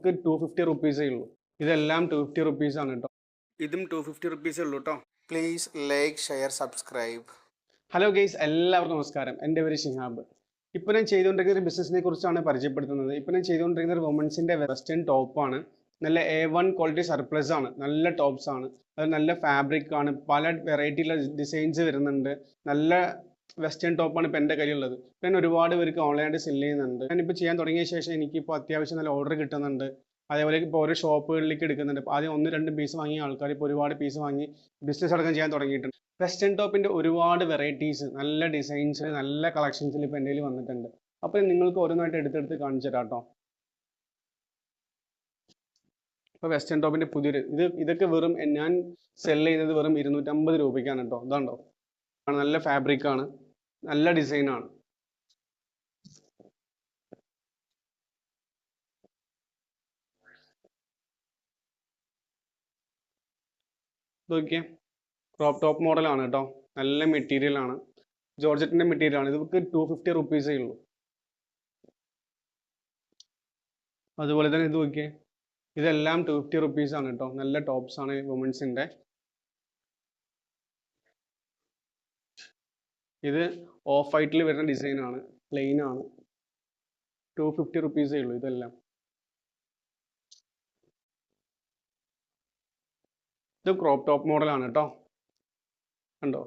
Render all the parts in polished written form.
250 റുപ്പീസേ ഉള്ളൂ. ഇതെല്ലാം 250 റുപ്പീസാണ് കേട്ടോ. ഇതും 250 റുപ്പീസേ ഉള്ളൂ കേട്ടോ. Please like, share, subscribe. Hello guys, എല്ലാവർക്കും നമസ്കാരം. എൻ്റെ പേര് ഷിഹാബ്. ഇപ്പോൾ ഞാൻ ചെയ്തുകൊണ്ടിരിക്കുന്ന ഒരു ബിസിനസ്സിനെ കുറിച്ചാണ് പരിചയപ്പെടുത്തുന്നത്. ഇപ്പോൾ ഞാൻ ചെയ്തുകൊണ്ടിരിക്കുന്ന ഒരു വുമൻസിൻ്റെ വെസ്റ്റേൺ ടോപ്പാണ്. നല്ല A1 ക്വാളിറ്റി സർപ്ലസ് ആണ്. നല്ല ടോപ്സ് ആണ്. അത് നല്ല ഫാബ്രിക് ആണ്. പല വെറൈറ്റിയിലുള്ള ഡിസൈൻസ് വരുന്നുണ്ട്. നല്ല വെസ്റ്റേൺ ടോപ്പാണ് ഇപ്പോൾ എൻ്റെ കയ്യിലുള്ളത്. ഞാൻ ഒരുപാട് പേർക്ക് ഓൺലൈനായിട്ട് സെല്ല് ചെയ്യുന്നുണ്ട്. ഞാനിപ്പോൾ ചെയ്യാൻ തുടങ്ങിയ ശേഷം എനിക്കിപ്പോൾ അത്യാവശ്യം നല്ല ഓർഡർ കിട്ടുന്നുണ്ട്. അതേപോലെ ഇപ്പോൾ ഓരോ ഷോപ്പുകളിലേക്ക് എടുക്കുന്നുണ്ട്. ആദ്യം 1-2 പീസ് വാങ്ങിയ ആൾക്കാർ ഇപ്പോൾ ഒരുപാട് പീസ് വാങ്ങി ബിസിനസ് അടക്കം ചെയ്യാൻ തുടങ്ങിയിട്ടുണ്ട്. വെസ്റ്റേൺ ടോപ്പിൻ്റെ ഒരുപാട് വെറൈറ്റീസ്, നല്ല ഡിസൈൻസ്, നല്ല കളക്ഷൻസിൽ ഇപ്പോൾ എൻ്റെ കയ്യിൽ വന്നിട്ടുണ്ട്. അപ്പോൾ നിങ്ങൾക്ക് ഓരോന്നായിട്ട് എടുത്തെടുത്ത് കാണിച്ചു തരാം കേട്ടോ. ഇപ്പോൾ വെസ്റ്റേൺ ടോപ്പിൻ്റെ പുതിയൊരു ഇതൊക്കെ വെറും ഞാൻ സെല് ചെയ്യുന്നത് വെറും 250 രൂപയ്ക്കാണ് കേട്ടോ. ഇതാണ്ടോ, നല്ല ഫാബ്രിക്കാണ്, നല്ല ഡിസൈനാണ്. ഇതൊക്കെ ക്രോപ്പ് ടോപ്പ് മോഡലാണ് കേട്ടോ. നല്ല മെറ്റീരിയലാണ്, ജോർജറ്റിൻ്റെ മെറ്റീരിയലാണ്. ഇതൊക്കെ 250 റുപ്പീസേ ഉള്ളൂ. അതുപോലെ തന്നെ ഇത് നോക്കിയേ, ഇതെല്ലാം 250 റുപ്പീസാണ് കേട്ടോ. നല്ല ടോപ്സ് ആണ് വുമൻസിൻ്റെ. ഇത് ഓഫ് വൈറ്റിൽ വരുന്ന ഡിസൈനാണ്, പ്ലെയിൻ ആണ്. 250 റുപ്പീസേ ഉള്ളൂ ഇതെല്ലാം. ഇത് ക്രോപ്പ് ടോപ്പ് മോഡലാണ് കേട്ടോ. കണ്ടോ,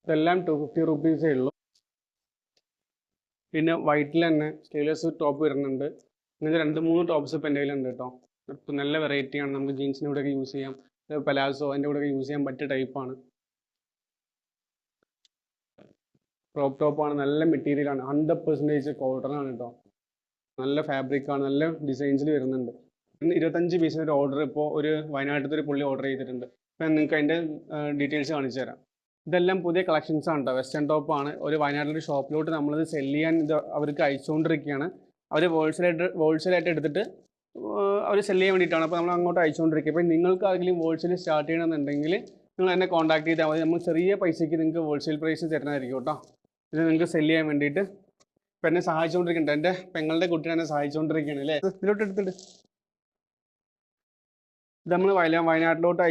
ഇതെല്ലാം 250 റുപ്പീസേ ഉള്ളൂ. പിന്നെ വൈറ്റിൽ തന്നെ സ്റ്റൈലസ് ടോപ്പ് വരുന്നുണ്ട്. ഇങ്ങനത്തെ 2-3 ടോപ്സ് ഇപ്പം എൻ്റെ കയ്യിലുണ്ട് കേട്ടോ. ഇപ്പം നല്ല വെറൈറ്റിയാണ്. നമുക്ക് ജീൻസിൻ്റെ കൂടെയൊക്കെ യൂസ് ചെയ്യാം. പലാസോ അതിൻ്റെ കൂടെയൊക്കെ യൂസ് ചെയ്യാൻ പറ്റിയ ടൈപ്പാണ്. ക്രോപ്പ് ടോപ്പാണ്, നല്ല മെറ്റീരിയലാണ്, 100% കോട്ടൺ ആണ് കേട്ടോ. നല്ല ഫാബ്രിക്കാണ്, നല്ല ഡിസൈൻസിൽ വരുന്നുണ്ട്. 25 പീസിൻ്റെ ഒരു ഓർഡർ ഇപ്പോൾ ഒരു വയനാട്ടിലത്തെ ഒരു പുള്ളി ഓർഡർ ചെയ്തിട്ടുണ്ട്. അപ്പം നിങ്ങൾക്ക് അതിൻ്റെ ഡീറ്റെയിൽസ് കാണിച്ചു തരാം. ഇതെല്ലാം പുതിയ കളക്ഷൻസ് ആണ് കേട്ടോ. വെസ്റ്റേൺ ടോപ്പാണ്. ഒരു വയനാട്ടിലൊരു ഷോപ്പിലോട്ട് നമ്മളിത് സെല് ചെയ്യാൻ ഇത് അവർക്ക് അയച്ചുകൊണ്ടിരിക്കുകയാണ്. അവർ ഹോൾസെയിലായിട്ട് എടുത്തിട്ട് അവർ സെല് ചെയ്യാൻ വേണ്ടിയിട്ടാണ്. അപ്പോൾ നമ്മൾ അങ്ങോട്ട് അയച്ചുകൊണ്ടിരിക്കുക. അപ്പോൾ നിങ്ങൾക്ക് ആരെങ്കിലും ഹോൾസെയിൽ സ്റ്റാർട്ട് ചെയ്യണമെന്നുണ്ടെങ്കിൽ നിങ്ങൾ എന്നെ കോൺടാക്ട് ചെയ്താൽ മതി. നമ്മൾ ചെറിയ പൈസയ്ക്ക് നിങ്ങൾക്ക് ഹോൾസെയിൽ പ്രൈസ് തരുന്നതായിരിക്കും കേട്ടോ. ഇത് നിങ്ങൾക്ക് സെല് ചെയ്യാൻ വേണ്ടിയിട്ട് ഇപ്പം എന്നെ സഹായിച്ചുകൊണ്ടിരിക്കുന്നുണ്ട്. എൻ്റെ പെങ്ങളുടെ കുട്ടിയെ എന്നെ സഹായിച്ചുകൊണ്ടിരിക്കുകയാണ് അല്ലേ. ഇതിലോട്ട് എടുത്തിട്ട് ഇത് നമ്മൾ വയനാട്ടിലോട്ട്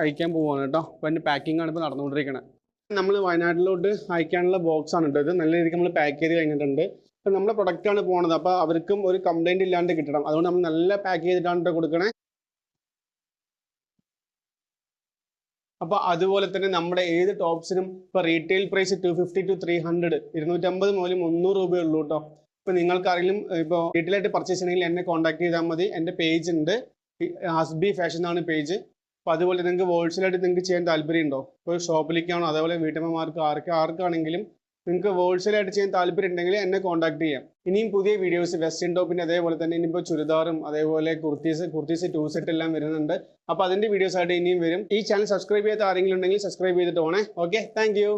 അയക്കാൻ പോവുകയാണ് കേട്ടോ. അപ്പോൾ അതിൻ്റെ പാക്കിംഗ് ആണ് ഇപ്പോൾ നടന്നുകൊണ്ടിരിക്കുന്നത്. നമ്മൾ വയനാട്ടിലോട്ട് അയക്കാനുള്ള ബോക്സ് ആണ് കേട്ടോ. ഇത് നല്ല രീതിക്ക് നമ്മൾ പാക്ക് ചെയ്ത് കഴിഞ്ഞിട്ടുണ്ട്. അപ്പം നമ്മുടെ പ്രൊഡക്റ്റാണ് പോകുന്നത്. അപ്പോൾ അവർക്കും ഒരു കംപ്ലൈൻറ്റ് ഇല്ലാണ്ട് കിട്ടണം. അതുകൊണ്ട് നമ്മൾ നല്ല പാക്ക് ചെയ്തിട്ടാണ് കൊടുക്കണേ. അപ്പോൾ അതുപോലെ തന്നെ നമ്മുടെ ഏത് ടോപ്സിനും ഇപ്പോൾ റീറ്റെയിൽ പ്രൈസ് 250 to 300, 250 മുതൽ 300 രൂപയുള്ളൂ കേട്ടോ. ഇപ്പോൾ നിങ്ങൾക്കാരെങ്കിലും ഇപ്പോൾ റീറ്റെയിലായിട്ട് പർച്ചേസ് ചെയ്യണമെങ്കിൽ എന്നെ കോൺടാക്ട് ചെയ്താൽ മതി. എൻ്റെ പേജ് ഉണ്ട്, ഹസ്ബി ഫാഷൻ എന്നാണ് പേജ്. അപ്പോൾ അതുപോലെ നിങ്ങൾക്ക് ഹോൾസെയിലായിട്ട് നിങ്ങൾക്ക് ചെയ്യാൻ താല്പര്യം ഉണ്ടോ? ഇപ്പോൾ ഷോപ്പിലേക്കാണോ, അതേപോലെ വീട്ടമ്മമാർക്ക് ആർക്കാണെങ്കിലും നിങ്ങൾക്ക് ഹോൾസെയിലായിട്ട് ചെയ്യാൻ താല്പര്യം ഉണ്ടെങ്കിൽ എന്നെ കോൺടാക്ട് ചെയ്യാം. ഇനിയും പുതിയ വീഡിയോസ് വെസ്റ്റേൺ ടോപ്പിൻ്റെ അതേപോലെ തന്നെ ഇനിയിപ്പോൾ ചുരിദാറും അതേപോലെ കുർത്തീസ് 2 സെറ്റ് എല്ലാം വരുന്നുണ്ട്. അപ്പോൾ അതിൻ്റെ വീഡിയോസ് ആയിട്ട് ഇനിയും വരും. ഈ ചാനൽ സബ്സ്ക്രൈബ് ചെയ്യാത്ത ആരെങ്കിലും ഉണ്ടെങ്കിൽ സബ്സ്ക്രൈബ് ചെയ്തിട്ട് പോണേ. Okay, thank you.